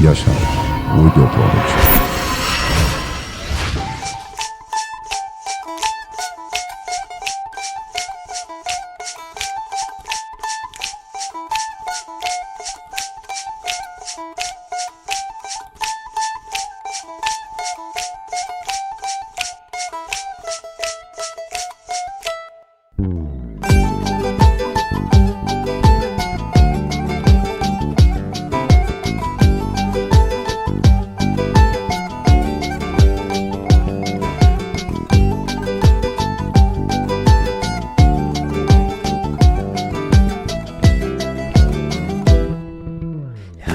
Yaşar Audio Production.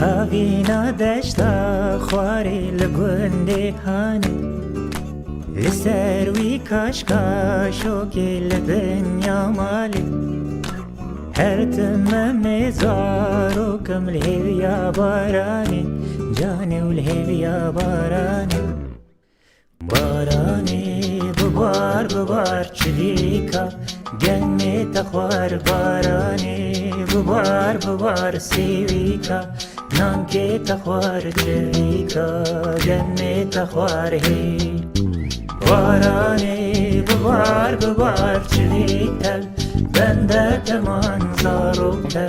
هاوینا دشتا خواری لگنده هانی لسر وی کاشکاشو که لدنیا مالی هر تمام مزارو کم الهویا بارانی جاني والهویا بارانی بارانی ببار چلیکا گنه تخوار بارانی ببار سیویکا نانکه تخوار چلیکا گنه تخوار هی بارانی ببار چلیکا بنده تمان زاروکتا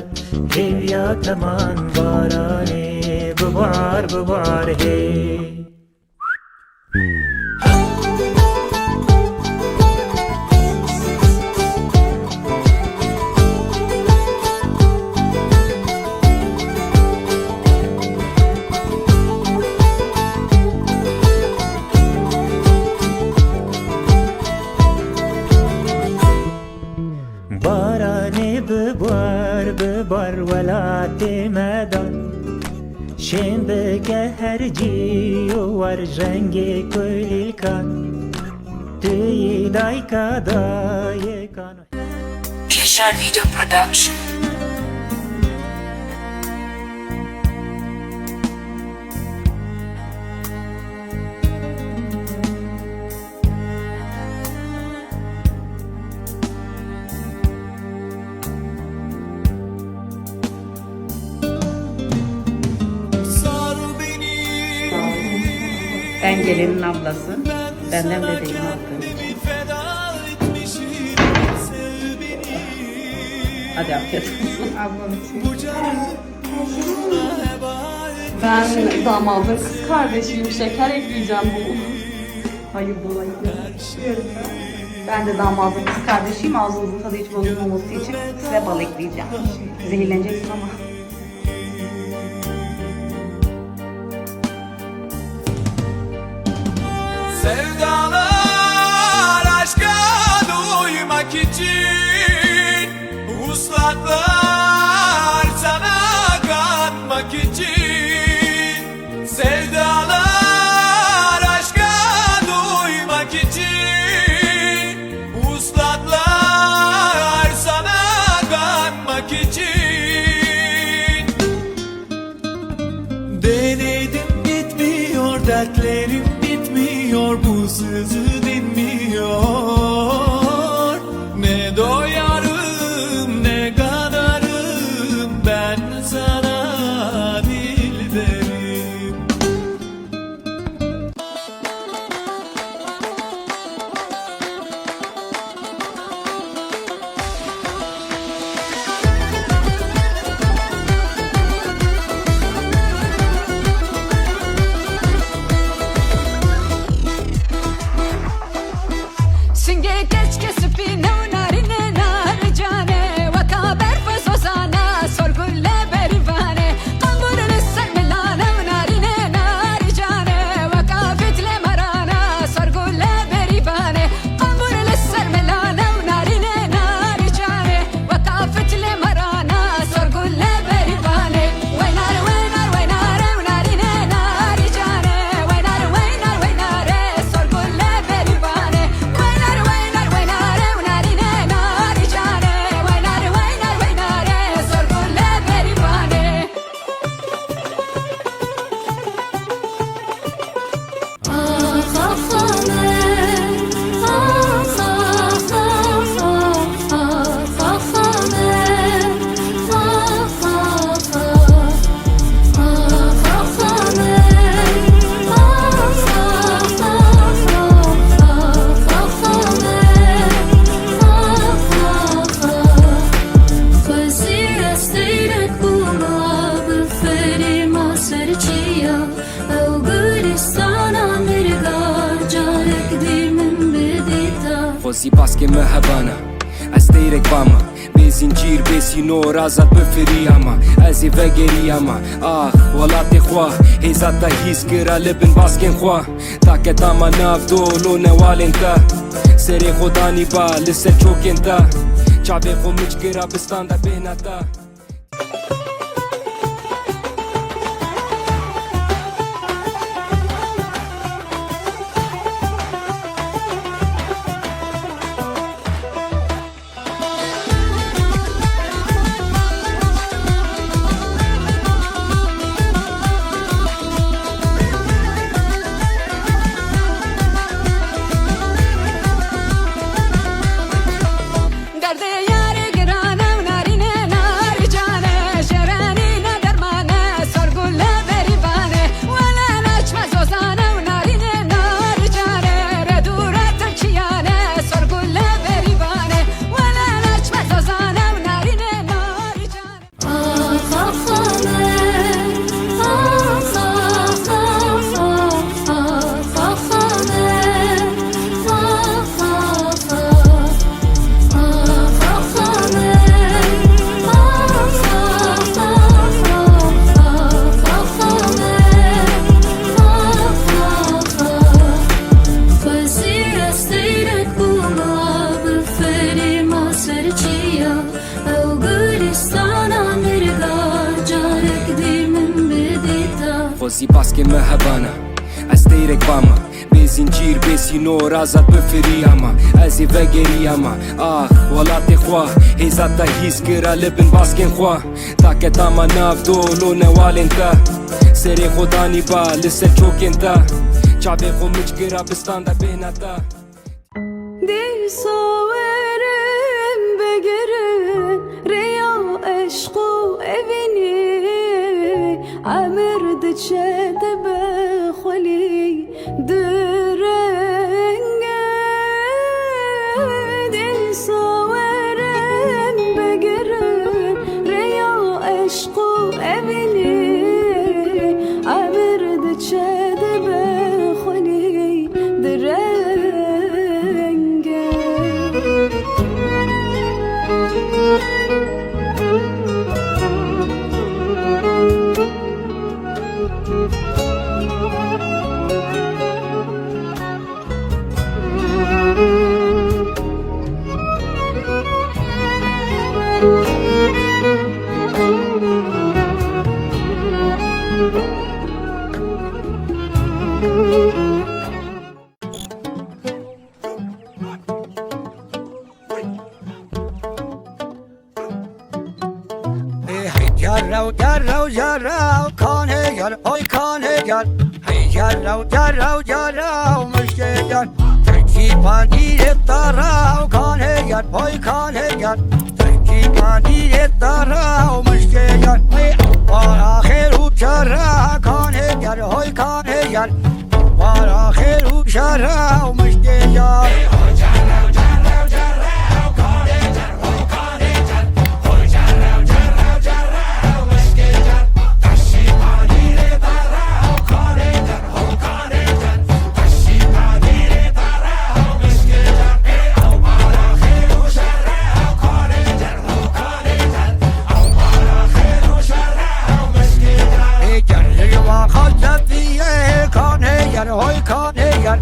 هیویا تمان بارانی ببار هی باراني ببار ولا تمدان شين بك هرجي ورجنجي كل الكان تي دايكا دايكا Yaşar Video Production. Ben gelinin ablası. Benden bebeğim aldı. Hadi afiyet olsun. Ablam için. Ben damadın kız kardeşiyim. Şeker ekleyeceğim bu. Hayır dolayısıyla. Ben de damadın kız kardeşiyim. Ağzınızın tadı hiç bozulmaması için size bal ekleyeceğim. Zehirleneceksin ama. Sevdalar aşka duymak için, uslatlar sana kanmak için. Sevdalar aşka duymak için, uslatlar sana kanmak için. Denedim bitmiyor dertlerim, bu sızı dinmiyor. Ne doyarım ne kadarım ben sana dilberim. خوزی بس که مهبانه از دیرک باما به زنجیر به سینور ازت بفری اما ازی وگری اما آخ ولات خواه هیزت تا هیز کرا لبن باسکن خواه تا که تاما ناف دولو نوالن تا سری خودانی با لسه چوکن تا چاوه خو مچ کرا بستان دا بهنا تا خوزی بس که مهبانه از دیرک باما به زنجیر به سینور ازت بفری اما ازی وگری اما آخ ولات خواه هیزت تا هیز کرا لبن باسکن خواه تا که تاما ناف دولو نوالن تا سری خودانی با لسه چوکن تا چاوه خو مچ کرا بستان دا بهنا تا دل صورم بگیرن ریا عشق و evini عمرد چه بخلی درنگه دل صورم بگیرن ریا عشق و evini عمرد چه بخلی درنگه جراو کان هیگر های کان هیگر هی جراو مشکل ترکی پاندیر تراو کان هیگر های کان هیگر ترکی پاندیر تراو مشکل هی بار آخر و چرا کان هیگر های کان هیگر بار آخر و چرا مشکل های کان هیگر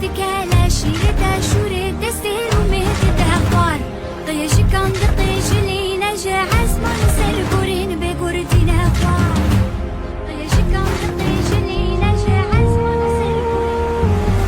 تكالا شيرتا شوري دستير ومهد دهقار طيش كان دقيش لي نجا عزمان سلبورين بقردين هقار طيش كان دقيش لي نجا عزمان سلبورين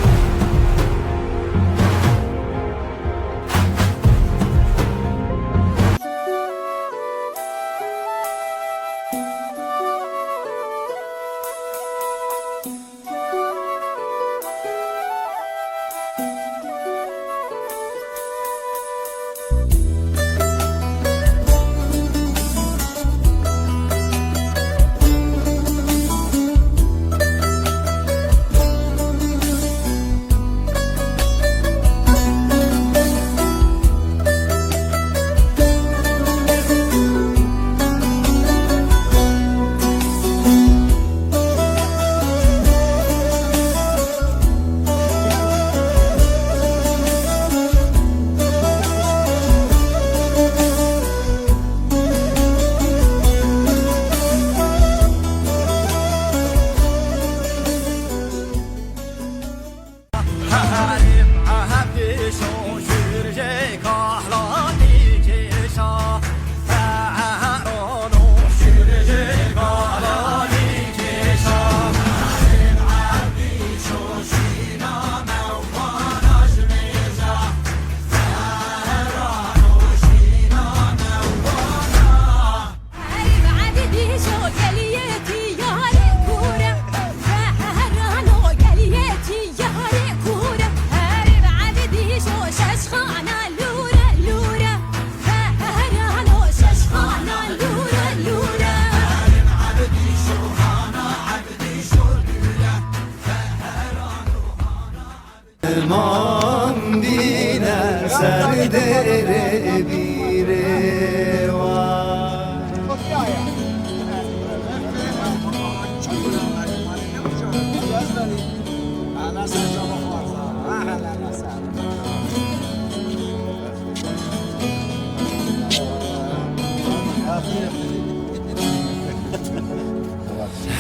Aman dine serdere bire var.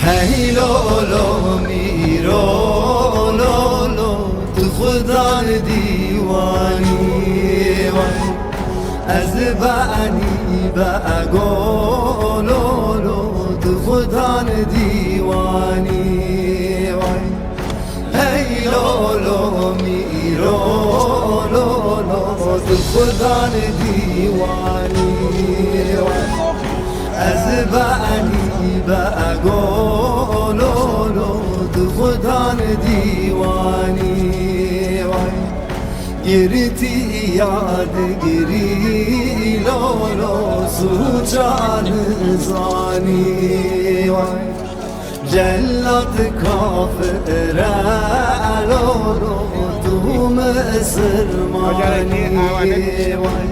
Hey lolo miro lolo tu خدا دیوانی وای از بعنی بگولولو تو خدا دیوانی وای ای لولو میرو لولو تو خدا دیوانی وای از بعنی بگولولو تو خدا دیوانی گرتی یاد گری لولو سوچان زانی وای جلت کافر لولو تو مسلمانی وای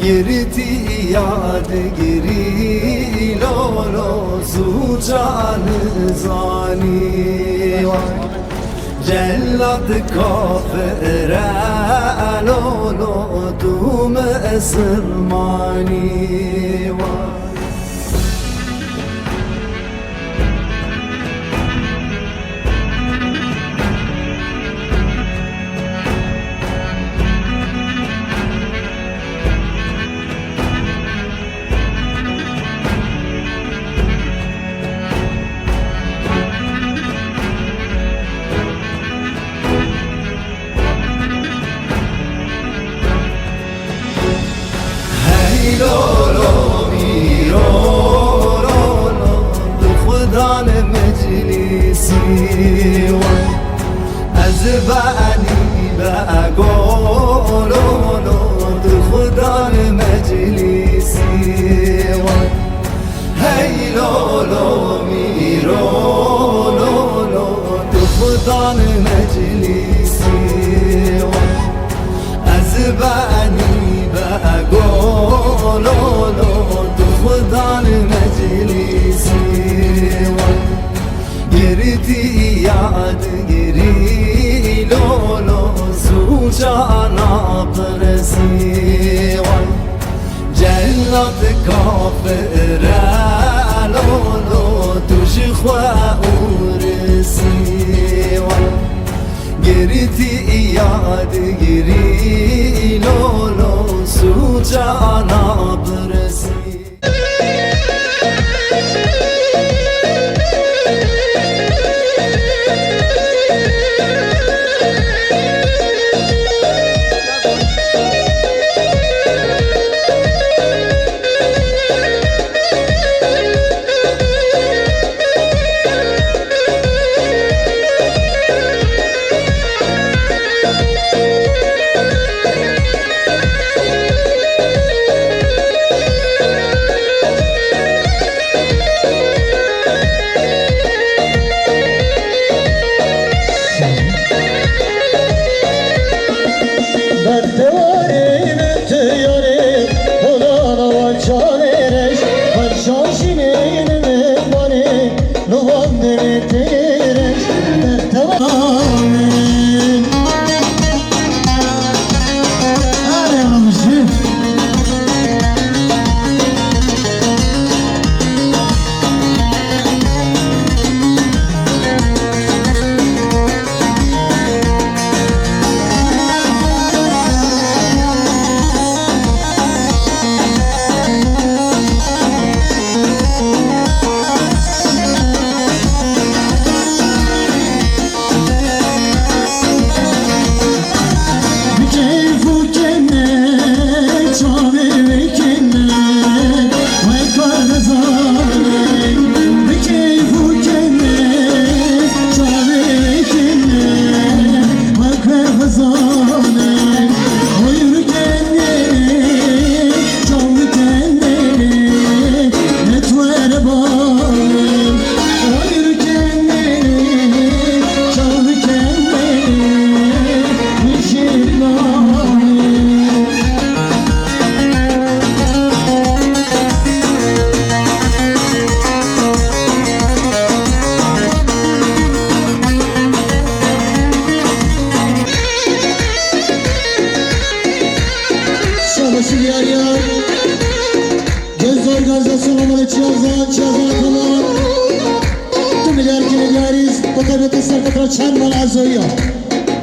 گرتی یاد گری لولو سوچان زانی وای جلت کافر لولو تو مسلمانی وای لولو میرو لولو تو خدا مجلسی وای از بعنی بگولولو تو خدا مجلسی وای هی لولو میرو لولو تو خدا مجلسی وای از بعنی بگولولو تو خدا مجلسی وای گردی یاد گری لولو سوچانا پرسی وای جلت کافر لولو توش خواه ورسی وای گریتی یاد گری لولو سو جانا برسی چند مال عزویی ها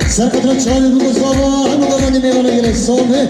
سرکتر چالی بگو زبا همه قوانی میوانه گله صبح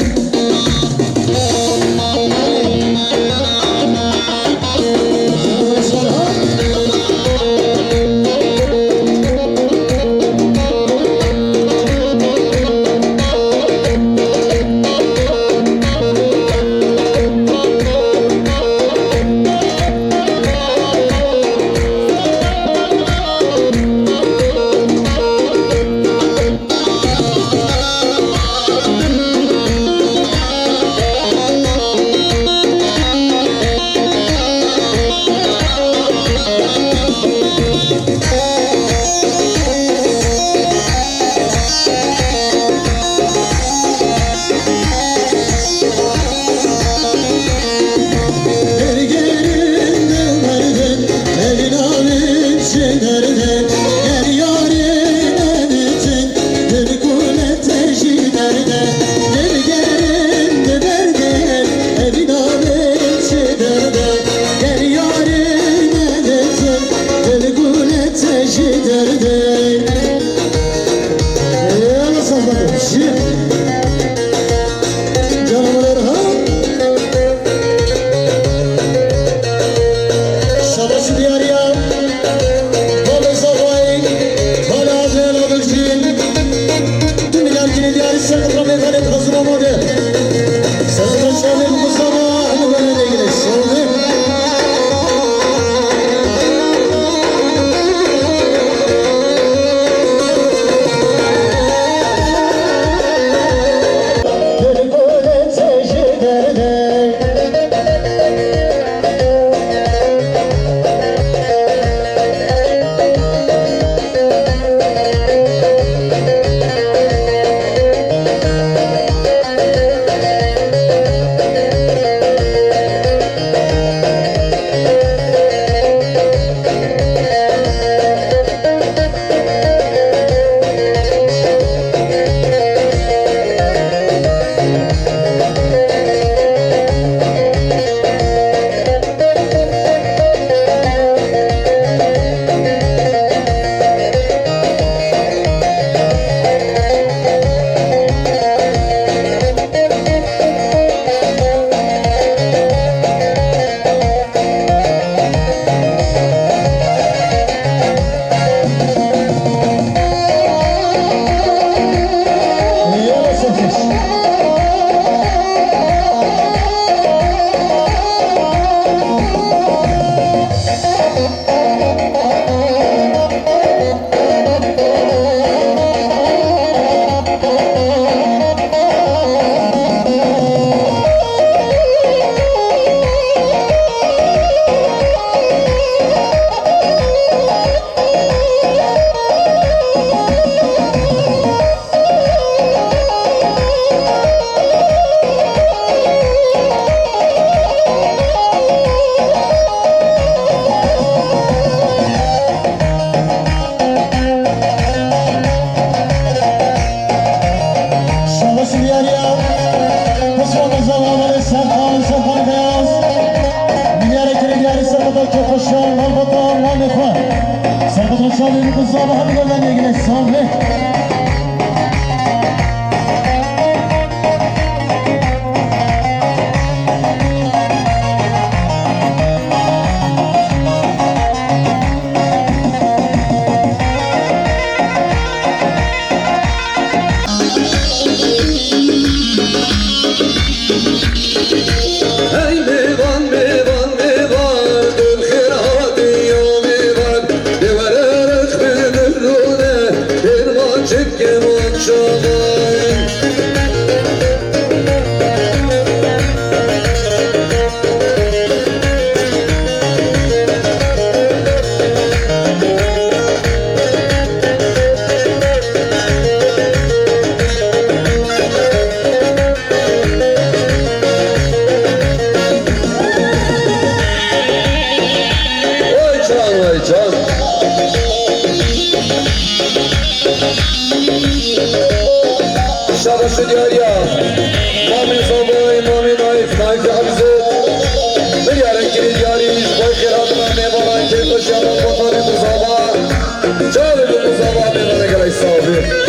سرقدر که خوشم مال با دام نمیخواه سرقدر چالی رو بزابه هم گلن یگیله سامه شباش دیاریا مامین صبای مامین آیف نایف حفظه بریارن کلی دیاریش بای خیرات من میبارن که خوشیانان بطانی بزابا جالی بزابا میبارن گلای صافی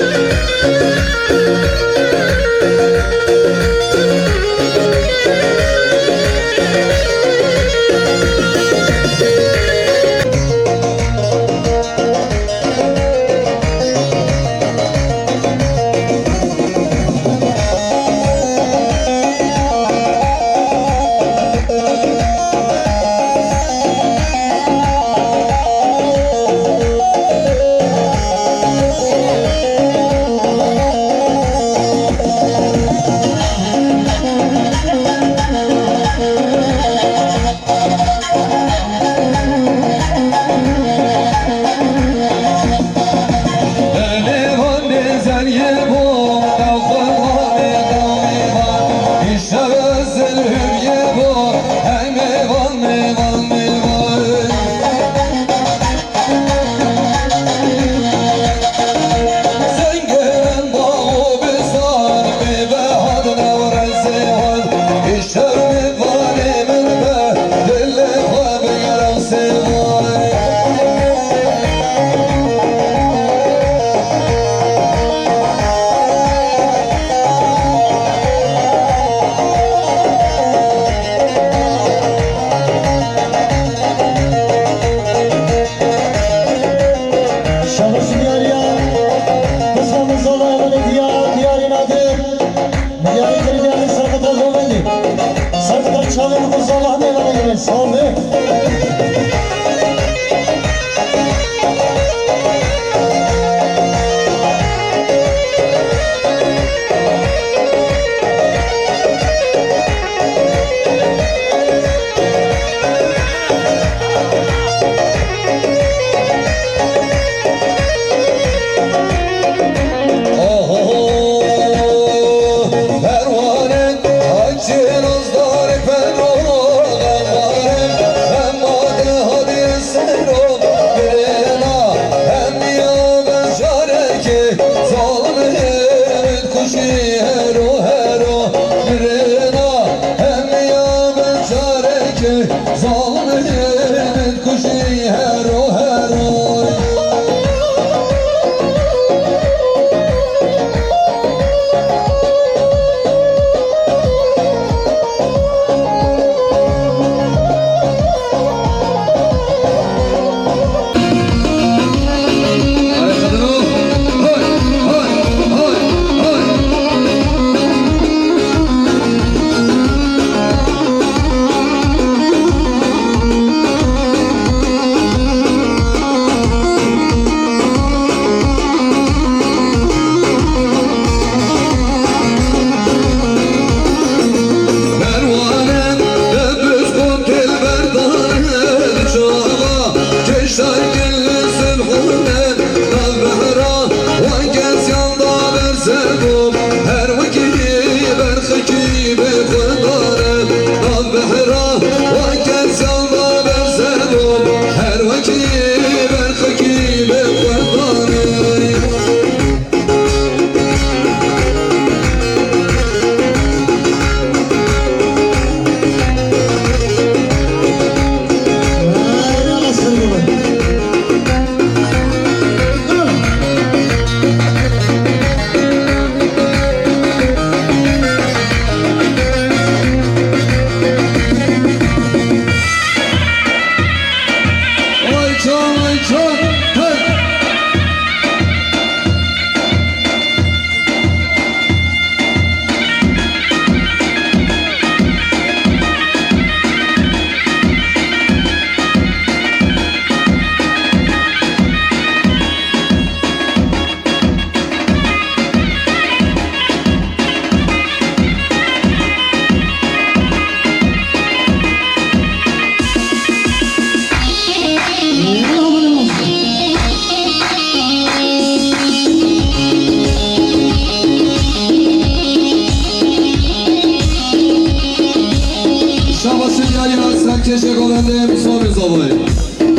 Şabası yayına sen keşek olandım Sami Zavay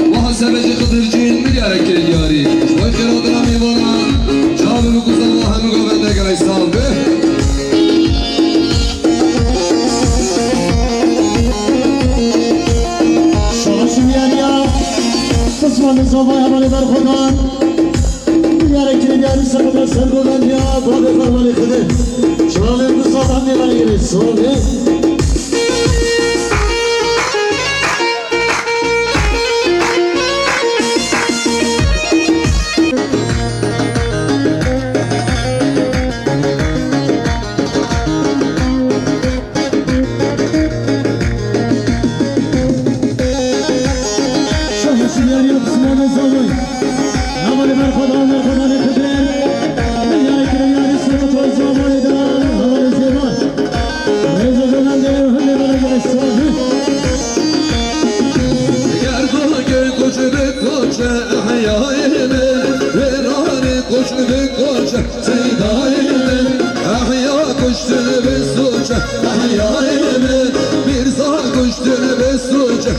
Muhasebeci Kıdırcın milyarek yari Şvay kıradına mivana Çabı kuzama hem govende gel İslam be Şaşım yer ya Kısmanı zavaya bana dar kodan Diyarek kiri diyarı sakıda sergodan ya Tabi karmali kıdı Şalim bu sabah ne bana gelir Soğuk Bir sağ koştu ve suça